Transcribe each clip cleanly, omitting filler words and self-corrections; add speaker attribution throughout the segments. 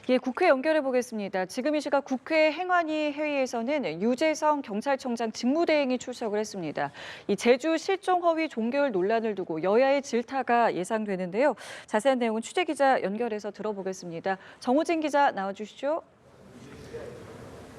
Speaker 1: 예, 국회 연결해 보겠습니다. 지금 이 시각 국회 행안위 회의에서는 유재성 경찰청장 직무대행이 출석을 했습니다. 이 제주 실종 허위 종결 논란을 두고 여야의 질타가 예상되는데요. 자세한 내용은 취재기자 연결해서 들어보겠습니다. 정호진 기자 나와주시죠.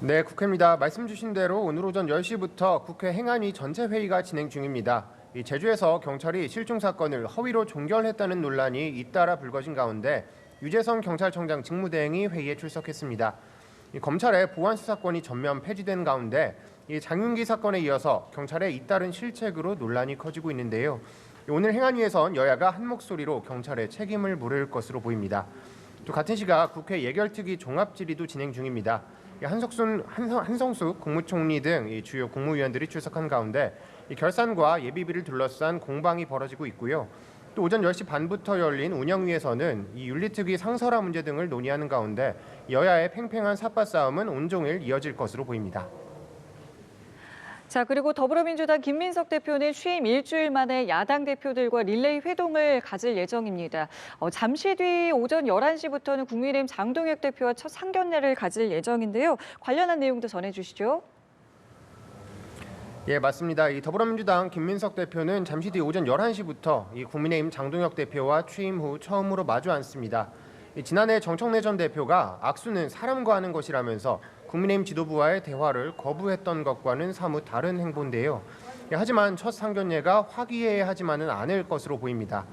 Speaker 2: 네, 국회입니다. 말씀 주신 대로 오늘 오전 10시부터 국회 행안위 전체 회의가 진행 중입니다. 제주에서 경찰이 실종 사건을 허위로 종결했다는 논란이 잇따라 불거진 가운데 유재성 경찰청장 직무대행이 회의에 출석했습니다. 검찰의 보안 수사권이 전면 폐지된 가운데 장윤기 사건에 이어서 경찰의 잇따른 실책으로 논란이 커지고 있는데요. 오늘 행안위에선 여야가 한 목소리로 경찰에 책임을 물을 것으로 보입니다. 또 같은 시각 국회 예결특위 종합질의도 진행 중입니다. 한성수 국무총리 등 주요 국무위원들이 출석한 가운데 결산과 예비비를 둘러싼 공방이 벌어지고 있고요. 또 오전 10시 반부터 열린 운영위에서는 윤리특위 상설화 문제 등을 논의하는 가운데 여야의 팽팽한 삿바 싸움은 온종일 이어질 것으로 보입니다.
Speaker 1: 자, 그리고 더불어민주당 김민석 대표는 취임 일주일 만에 야당 대표들과 릴레이 회동을 가질 예정입니다. 잠시 뒤 오전 11시부터는 국민의힘 장동혁 대표와 첫 상견례를 가질 예정인데요. 관련한 내용도 전해주시죠.
Speaker 2: 예, 맞습니다. 더불어민주당 김민석 대표는 잠시 뒤 오전 11시부터 국민의힘 장동혁 대표와 취임 후 처음으로 마주 앉습니다. 지난해 정청래 전 대표가 악수는 사람과 하는 것이라면서 국민의힘 지도부와의 대화를 거부했던 것과는 사뭇 다른 행보인데요. 하지만 첫 상견례가 화기애애하지만은 않을 것으로 보입니다.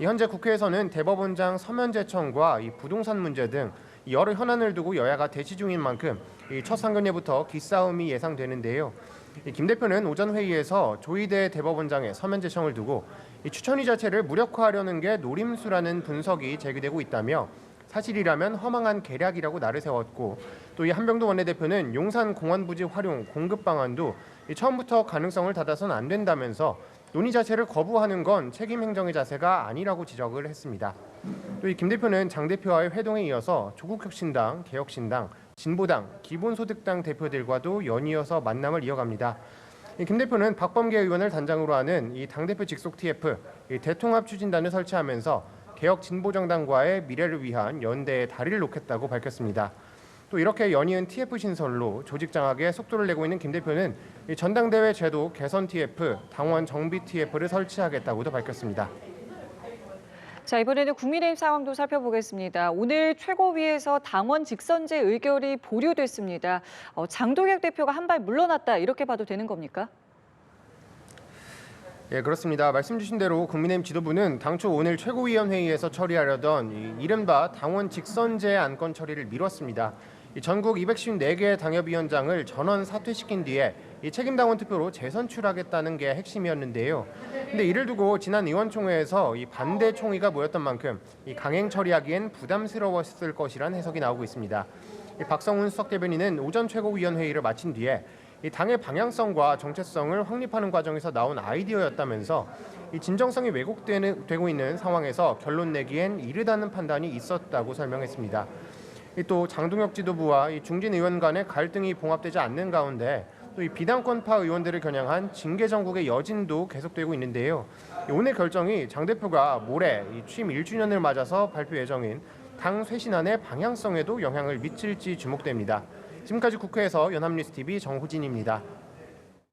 Speaker 2: 현재 국회에서는 대법원장 서면 제청과 부동산 문제 등 여러 현안을 두고 여야가 대치 중인 만큼 첫 상견례부터 기싸움이 예상되는데요. 김 대표는 오전 회의에서 조희대 대법원장의 서면 제청을 두고 추천위 자체를 무력화하려는 게 노림수라는 분석이 제기되고 있다며 사실이라면 허망한 계략이라고 날을 세웠고, 또 한병도 원내대표는 용산 공원 부지 활용 공급 방안도 처음부터 가능성을 닫아서는 안 된다면서 논의 자체를 거부하는 건 책임 행정의 자세가 아니라고 지적을 했습니다. 또 김 대표는 장 대표와의 회동에 이어서 조국혁신당, 개혁신당, 진보당, 기본소득당 대표들과도 연이어서 만남을 이어갑니다. 김 대표는 박범계 의원을 단장으로 하는 당대표 직속 TF 대통합 추진단을 설치하면서 개혁 진보정당과의 미래를 위한 연대에 다리를 놓겠다고 밝혔습니다. 또 이렇게 연이은 TF 신설로 조직 장악에 속도를 내고 있는 김 대표는 전당대회 제도 개선 TF, 당원 정비 TF를 설치하겠다고도 밝혔습니다.
Speaker 1: 자, 이번에는 국민의힘 상황도 살펴보겠습니다. 오늘 최고위에서 당원 직선제 의결이 보류됐습니다. 장동혁 대표가 한 발 물러났다 이렇게 봐도 되는 겁니까?
Speaker 2: 예, 그렇습니다. 말씀 주신 대로 국민의힘 지도부는 당초 오늘 최고위원회의에서 처리하려던 이른바 당원 직선제 안건 처리를 미뤘습니다. 전국 254개 당협위원장을 전원 사퇴시킨 뒤에 책임당원 투표로 재선출하겠다는 게 핵심이었는데요. 근데 이를 두고 지난 의원총회에서 반대 총의가 모였던 만큼 강행 처리하기엔 부담스러웠을 것이란 해석이 나오고 있습니다. 박성훈 수석 대변인은 오전 최고위원회의를 마친 뒤에 당의 방향성과 정체성을 확립하는 과정에서 나온 아이디어였다면서 진정성이 왜곡되고 있는 상황에서 결론 내기엔 이르다는 판단이 있었다고 설명했습니다. 또 장동혁 지도부와 중진 의원 간의 갈등이 봉합되지 않는 가운데 또 비당권파 의원들을 겨냥한 징계 정국의 여진도 계속되고 있는데요. 오늘 결정이 장 대표가 모레 취임 1주년을 맞아서 발표 예정인 당 쇄신안의 방향성에도 영향을 미칠지 주목됩니다. 지금까지 국회에서 연합뉴스TV 정호진입니다.